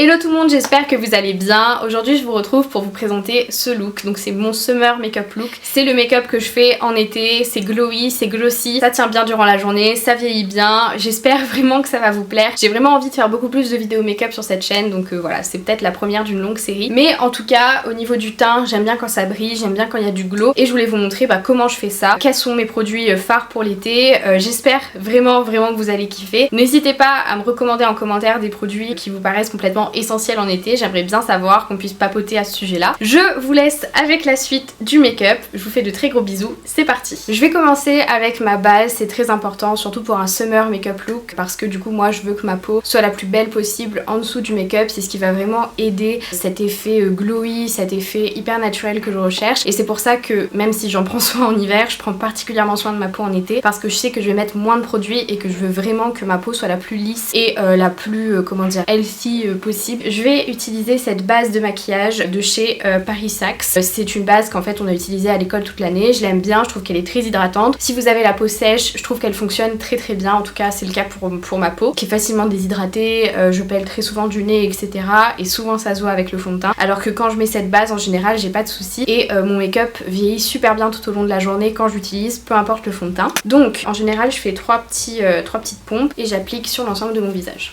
Hello tout le monde, j'espère que vous allez bien. Aujourd'hui je vous retrouve pour vous présenter ce look. Donc c'est mon summer makeup look. C'est le make-up que je fais en été, c'est glowy, c'est glossy, ça tient bien durant la journée, ça vieillit bien. J'espère vraiment que ça va vous plaire. J'ai vraiment envie de faire beaucoup plus de vidéos make-up sur cette chaîne, donc voilà, c'est peut-être la première d'une longue série. Mais en tout cas, au niveau du teint, j'aime bien quand ça brille, j'aime bien quand il y a du glow. Et je voulais vous montrer comment je fais ça, quels sont mes produits phares pour l'été. J'espère vraiment que vous allez kiffer. N'hésitez pas à me recommander en commentaire des produits qui vous paraissent complètement essentiel en été, j'aimerais bien savoir, qu'on puisse papoter à ce sujet là. Je vous laisse avec la suite du make-up, je vous fais de très gros bisous, c'est parti. Je vais commencer avec ma base, c'est très important surtout pour un summer make-up look parce que du coup moi je veux que ma peau soit la plus belle possible en dessous du make-up, c'est ce qui va vraiment aider cet effet glowy, cet effet hyper naturel que je recherche, et c'est pour ça que même si j'en prends soin en hiver, je prends particulièrement soin de ma peau en été parce que je sais que je vais mettre moins de produits et que je veux vraiment que ma peau soit la plus lisse et la plus comment dire, healthy possible. Je vais utiliser cette base de maquillage de chez Paris Saxe. C'est une base qu'en fait on a utilisée à l'école toute l'année, je l'aime bien, je trouve qu'elle est très hydratante. Si vous avez la peau sèche, je trouve qu'elle fonctionne très bien, en tout cas c'est le cas pour ma peau, qui est facilement déshydratée, je pèle très souvent du nez etc. et souvent ça se voit avec le fond de teint, alors que quand je mets cette base en général j'ai pas de soucis et mon make-up vieillit super bien tout au long de la journée quand j'utilise, peu importe le fond de teint. Donc en général je fais trois petites pompes et j'applique sur l'ensemble de mon visage.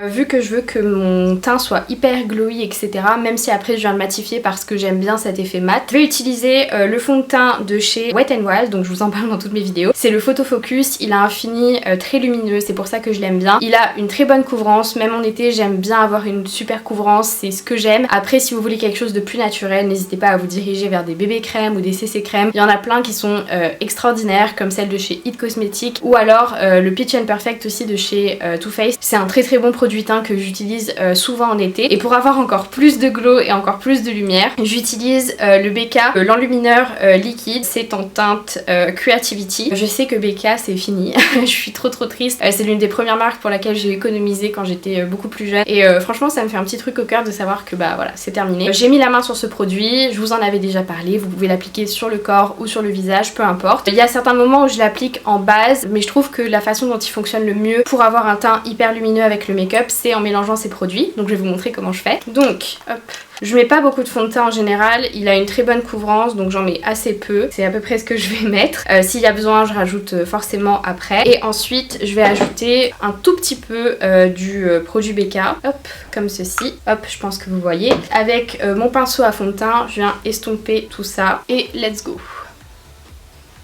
Vu que je veux que mon teint soit hyper glowy etc, même si après je viens le matifier parce que j'aime bien cet effet mat, je vais utiliser le fond de teint de chez Wet n Wild, donc je vous en parle dans toutes mes vidéos. C'est le Photo Focus, il a un fini très lumineux, c'est pour ça que je l'aime bien. Il a une très bonne couvrance, même en été j'aime bien avoir une super couvrance, c'est ce que j'aime. Après si vous voulez quelque chose de plus naturel, n'hésitez pas à vous diriger vers des bébés crèmes ou des CC crèmes. Il y en a plein qui sont extraordinaires, comme celle de chez It Cosmetics ou alors le Peach and Perfect aussi de chez Too Faced. C'est un très bon produit du teint que j'utilise souvent en été, et pour avoir encore plus de glow et encore plus de lumière, j'utilise le BK l'enlumineur liquide, c'est en teinte Creativity. Je sais que BK c'est fini, je suis trop triste, c'est l'une des premières marques pour laquelle j'ai économisé quand j'étais beaucoup plus jeune, et franchement ça me fait un petit truc au cœur de savoir que voilà, c'est terminé. J'ai mis la main sur ce produit, je vous en avais déjà parlé, vous pouvez l'appliquer sur le corps ou sur le visage, peu importe. Il y a certains moments où je l'applique en base, mais je trouve que la façon dont il fonctionne le mieux pour avoir un teint hyper lumineux avec le make-up, c'est en mélangeant ces produits. Donc je vais vous montrer comment je fais. Donc hop, je mets pas beaucoup de fond de teint en général, il a une très bonne couvrance donc j'en mets assez peu, c'est à peu près ce que je vais mettre. S'il y a besoin je rajoute forcément après, et ensuite je vais ajouter un tout petit peu du produit BK, hop, comme ceci, hop, je pense que vous voyez. Avec mon pinceau à fond de teint, je viens estomper tout ça et let's go.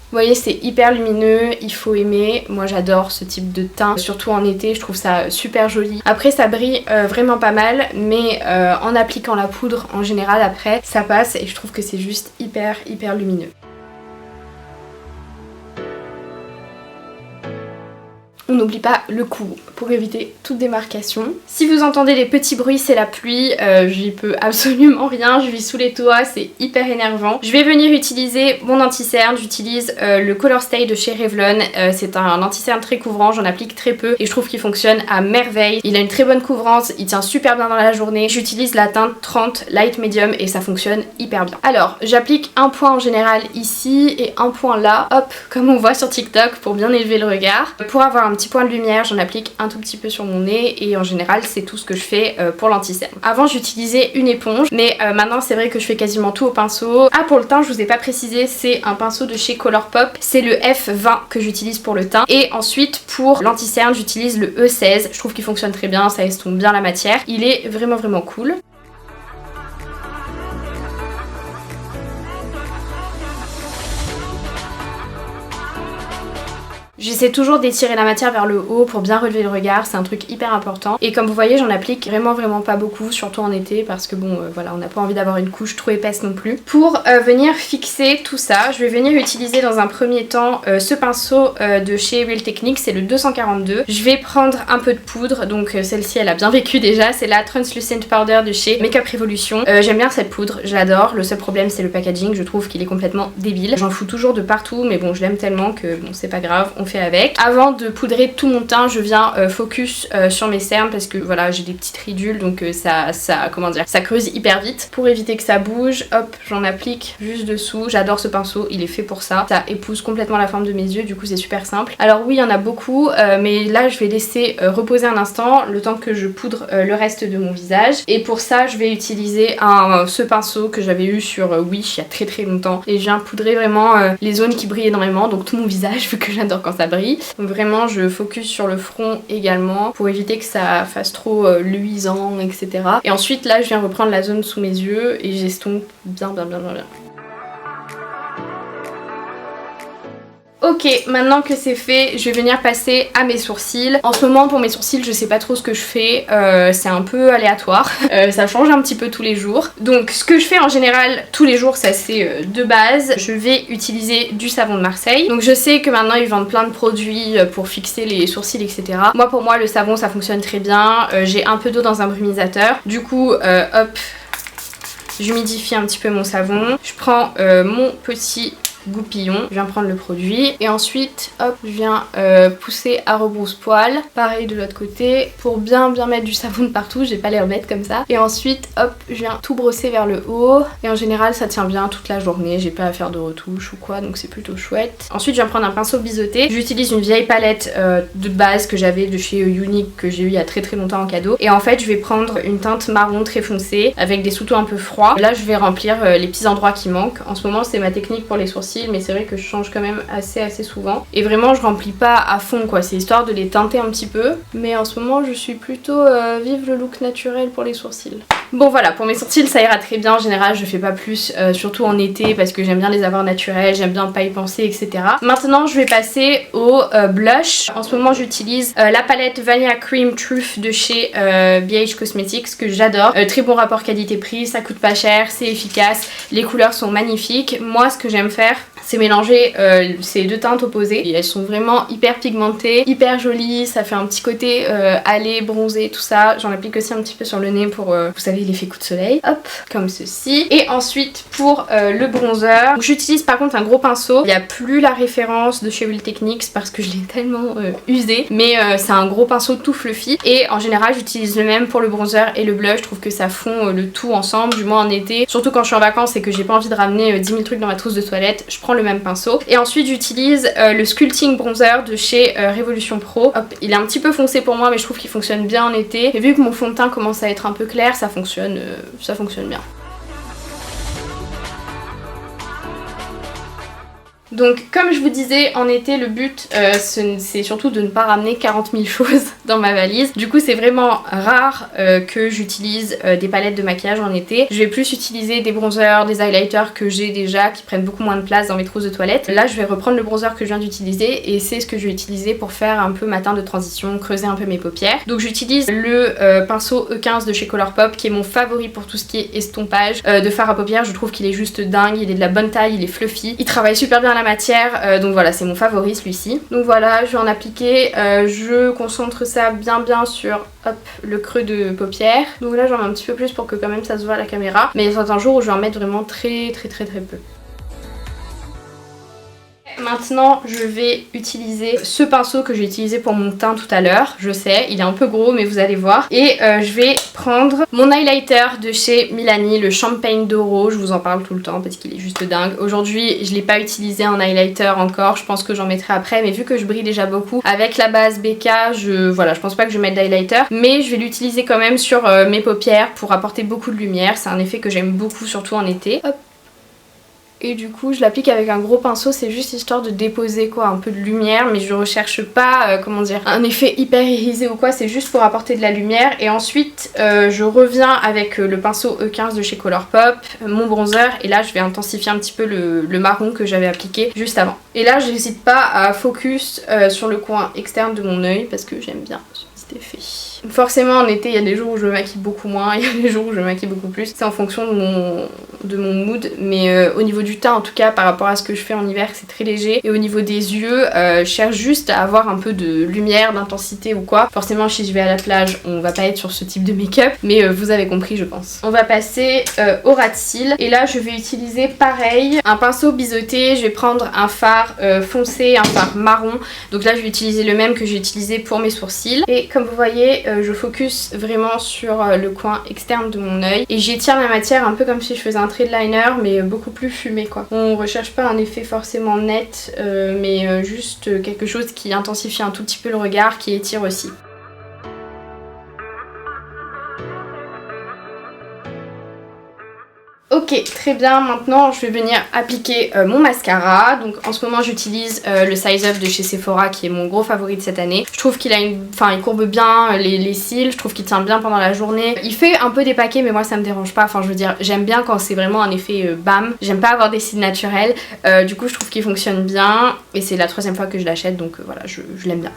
Vous voyez, c'est hyper lumineux, il faut aimer. Moi j'adore ce type de teint, surtout en été, je trouve ça super joli. Après ça brille vraiment pas mal, mais en appliquant la poudre en général après, ça passe et je trouve que c'est juste hyper lumineux. On n'oublie pas le cou pour éviter toute démarcation. Si vous entendez des petits bruits, c'est la pluie, j'y peux absolument rien, je vis sous les toits, c'est hyper énervant. Je vais venir utiliser mon anti-cerne, j'utilise le Color Stay de chez Revlon, c'est un anti-cerne très couvrant, j'en applique très peu et je trouve qu'il fonctionne à merveille. Il a une très bonne couvrance, il tient super bien dans la journée. J'utilise la teinte 30 Light Medium et ça fonctionne hyper bien. Alors j'applique un point en général ici et un point là, hop, comme on voit sur TikTok pour bien élever le regard. Pour avoir un petit point de lumière, j'en applique un tout petit peu sur mon nez et en général c'est tout ce que je fais pour l'anti-cerne. Avant j'utilisais une éponge, mais maintenant c'est vrai que je fais quasiment tout au pinceau. Ah, pour le teint je vous ai pas précisé, c'est un pinceau de chez Colourpop, c'est le F20 que j'utilise pour le teint, et ensuite pour l'anti-cerne j'utilise le E16, je trouve qu'il fonctionne très bien, ça estompe bien la matière, il est vraiment cool. J'essaie toujours d'étirer la matière vers le haut pour bien relever le regard, c'est un truc hyper important. Et comme vous voyez, j'en applique vraiment pas beaucoup, surtout en été, parce que bon, voilà, on n'a pas envie d'avoir une couche trop épaisse non plus. Pour venir fixer tout ça, je vais venir utiliser dans un premier temps ce pinceau de chez Real Techniques, c'est le 242. Je vais prendre un peu de poudre, donc celle-ci elle a bien vécu déjà, c'est la Translucent Powder de chez Makeup Revolution. J'aime bien cette poudre, je l'adore, le seul problème c'est le packaging, je trouve qu'il est complètement débile. J'en fous toujours de partout, mais bon, je l'aime tellement que bon, c'est pas grave, on fait avec. Avant de poudrer tout mon teint, je viens focus sur mes cernes parce que voilà, j'ai des petites ridules, donc comment dire, ça creuse hyper vite. Pour éviter que ça bouge, hop, j'en applique juste dessous. J'adore ce pinceau, il est fait pour ça. Ça épouse complètement la forme de mes yeux, du coup c'est super simple. Alors oui, il y en a beaucoup, mais là je vais laisser reposer un instant, le temps que je poudre le reste de mon visage. Et pour ça, je vais utiliser ce pinceau que j'avais eu sur Wish il y a très longtemps. Et je viens poudrer vraiment les zones qui brillent énormément, donc tout mon visage, vu que j'adore quand ça brille. Donc vraiment, je focus sur le front également, pour éviter que ça fasse trop luisant, etc. Et ensuite, là, je viens reprendre la zone sous mes yeux et j'estompe bien. Ok, maintenant que c'est fait, je vais venir passer à mes sourcils. En ce moment, pour mes sourcils, je sais pas trop ce que je fais, c'est un peu aléatoire, ça change un petit peu tous les jours. Donc ce que je fais en général tous les jours, ça c'est de base, je vais utiliser du savon de Marseille. Donc je sais que maintenant ils vendent plein de produits pour fixer les sourcils, etc. Moi, pour moi, le savon ça fonctionne très bien, j'ai un peu d'eau dans un brumisateur. Du coup, hop, j'humidifie un petit peu mon savon, je prends mon petit goupillon, je viens prendre le produit et ensuite hop, je viens pousser à rebrousse-poil, pareil de l'autre côté, pour bien mettre du savon de partout, j'ai pas l'air bête comme ça. Et ensuite hop, je viens tout brosser vers le haut et en général ça tient bien toute la journée, j'ai pas à faire de retouches ou quoi, donc c'est plutôt chouette. Ensuite je viens prendre un pinceau biseauté, j'utilise une vieille palette de base que j'avais de chez Unique, que j'ai eu il y a très longtemps en cadeau, et en fait je vais prendre une teinte marron très foncée avec des sous-tons un peu froids. Là je vais remplir les petits endroits qui manquent. En ce moment c'est ma technique pour les sourcils, mais c'est vrai que je change quand même assez souvent. Et vraiment je remplis pas à fond quoi, c'est histoire de les teinter un petit peu. Mais en ce moment je suis plutôt vive le look naturel pour les sourcils. Bon voilà, pour mes sourcils ça ira très bien. En général je fais pas plus, surtout en été parce que j'aime bien les avoir naturels, j'aime bien pas y penser, etc. Maintenant je vais passer au blush. En ce moment j'utilise la palette Vanilla Cream Truth de chez BH Cosmetics, que j'adore. Très bon rapport qualité-prix, ça coûte pas cher, c'est efficace, les couleurs sont magnifiques. Moi ce que j'aime faire, c'est mélanger ces deux teintes opposées et elles sont vraiment hyper pigmentées, hyper jolies, ça fait un petit côté allé, bronzé, tout ça. J'en applique aussi un petit peu sur le nez pour, vous savez, l'effet coup de soleil, hop, comme ceci. Et ensuite pour le bronzer, j'utilise par contre un gros pinceau. Il n'y a plus la référence de chez Real Techniques parce que je l'ai tellement usé, mais c'est un gros pinceau tout fluffy et en général j'utilise le même pour le bronzer et le blush. Je trouve que ça fond le tout ensemble, du moins en été, surtout quand je suis en vacances et que j'ai pas envie de ramener 10 000 trucs dans ma trousse de toilette. Je prends le même pinceau et ensuite j'utilise le Sculpting Bronzer de chez Révolution Pro. Hop, il est un petit peu foncé pour moi mais je trouve qu'il fonctionne bien en été, et vu que mon fond de teint commence à être un peu clair, ça fonctionne bien. Donc comme je vous disais, en été le but c'est surtout de ne pas ramener 40 000 choses dans ma valise. Du coup c'est vraiment rare que j'utilise des palettes de maquillage en été. Je vais plus utiliser des bronzers, des highlighters que j'ai déjà, qui prennent beaucoup moins de place dans mes trousses de toilette. Là je vais reprendre le bronzer que je viens d'utiliser et c'est ce que je vais utiliser pour faire un peu ma teinte de transition, creuser un peu mes paupières. Donc j'utilise le pinceau E15 de chez Colourpop, qui est mon favori pour tout ce qui est estompage de fard à paupières. Je trouve qu'il est juste dingue, il est de la bonne taille, il est fluffy, il travaille super bien la matière, donc voilà, c'est mon favori celui-ci. Donc voilà, je vais en appliquer, je concentre ça bien sur hop, le creux de paupière. Donc là j'en mets un petit peu plus pour que quand même ça se voit à la caméra, mais il y a certains jours où je vais en mettre vraiment très peu. Maintenant je vais utiliser ce pinceau que j'ai utilisé pour mon teint tout à l'heure. Je sais, il est un peu gros mais vous allez voir. Et je vais prendre mon highlighter de chez Milani, le Champagne Doro. Je vous en parle tout le temps parce qu'il est juste dingue. Aujourd'hui je l'ai pas utilisé en highlighter encore, je pense que j'en mettrai après, mais vu que je brille déjà beaucoup avec la base BK, je pense pas que je vais mettre d'highlighter, mais je vais l'utiliser quand même sur mes paupières pour apporter beaucoup de lumière. C'est un effet que j'aime beaucoup, surtout en été. Hop. Et du coup je l'applique avec un gros pinceau, c'est juste histoire de déposer quoi, un peu de lumière, mais je recherche pas comment dire, un effet hyper irisé ou quoi, c'est juste pour apporter de la lumière. Et ensuite je reviens avec le pinceau E15 de chez Colourpop, mon bronzer, et là je vais intensifier un petit peu le marron que j'avais appliqué juste avant. Et là j'hésite pas à focus sur le coin externe de mon œil parce que j'aime bien ce petit effet. Forcément en été il y a des jours où je me maquille beaucoup moins, il y a des jours où je me maquille beaucoup plus. C'est en fonction de mon mood, mais au niveau du teint en tout cas par rapport à ce que je fais en hiver c'est très léger. Et au niveau des yeux, je cherche juste à avoir un peu de lumière, d'intensité ou quoi. Forcément si je vais à la plage on va pas être sur ce type de make-up, mais vous avez compris je pense. On va passer au ras de cils et là je vais utiliser pareil un pinceau biseauté. Je vais prendre un fard foncé, un fard marron. Donc là je vais utiliser le même que j'ai utilisé pour mes sourcils. Et comme vous voyez je focus vraiment sur le coin externe de mon œil et j'étire ma matière un peu comme si je faisais un trait de liner mais beaucoup plus fumé quoi. On recherche pas un effet forcément net mais juste quelque chose qui intensifie un tout petit peu le regard, qui étire aussi. Ok, très bien, maintenant je vais venir appliquer mon mascara. Donc en ce moment j'utilise le Size Up de chez Sephora qui est mon gros favori de cette année. Je trouve qu'il a il courbe bien les cils, je trouve qu'il tient bien pendant la journée. Il fait un peu dépaqué mais moi ça me dérange pas, enfin je veux dire j'aime bien quand c'est vraiment un effet bam. J'aime pas avoir des cils naturels, du coup je trouve qu'il fonctionne bien et c'est la 3e fois que je l'achète donc voilà je l'aime bien.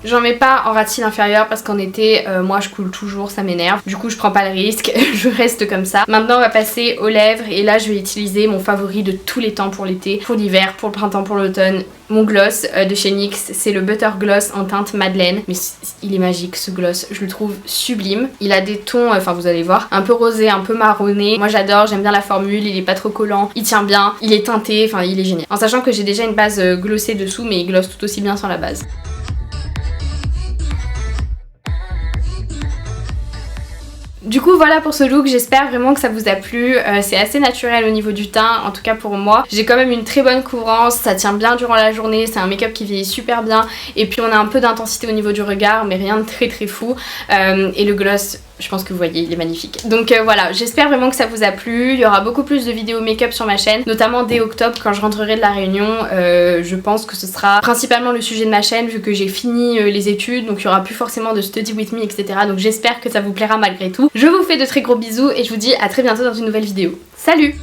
J'en mets pas en ras de cils inférieur parce qu'en été, moi je coule toujours, ça m'énerve. Du coup je prends pas le risque, je reste comme ça. Maintenant on va passer aux lèvres et là je vais utiliser mon favori de tous les temps pour l'été, pour l'hiver, pour le printemps, pour l'automne. Mon gloss de chez NYX, c'est le Butter Gloss en teinte Madeleine. Mais il est magique ce gloss, je le trouve sublime. Il a des tons, enfin vous allez voir, un peu rosé, un peu marronné. Moi j'adore, j'aime bien la formule, il est pas trop collant, il tient bien, il est teinté, enfin il est génial. En sachant que j'ai déjà une base glossée dessous mais il glosse tout aussi bien sans la base. Du coup voilà pour ce look, j'espère vraiment que ça vous a plu, c'est assez naturel au niveau du teint, en tout cas pour moi. J'ai quand même une très bonne couvrance, ça tient bien durant la journée, c'est un make-up qui vieillit super bien et puis on a un peu d'intensité au niveau du regard mais rien de très fou et le gloss, je pense que vous voyez, il est magnifique. Donc voilà, j'espère vraiment que ça vous a plu, il y aura beaucoup plus de vidéos make-up sur ma chaîne, notamment dès octobre quand je rentrerai de la Réunion, je pense que ce sera principalement le sujet de ma chaîne vu que j'ai fini les études, donc il y aura plus forcément de study with me etc. Donc j'espère que ça vous plaira malgré tout. Je vous fais de très gros bisous et je vous dis à très bientôt dans une nouvelle vidéo. Salut!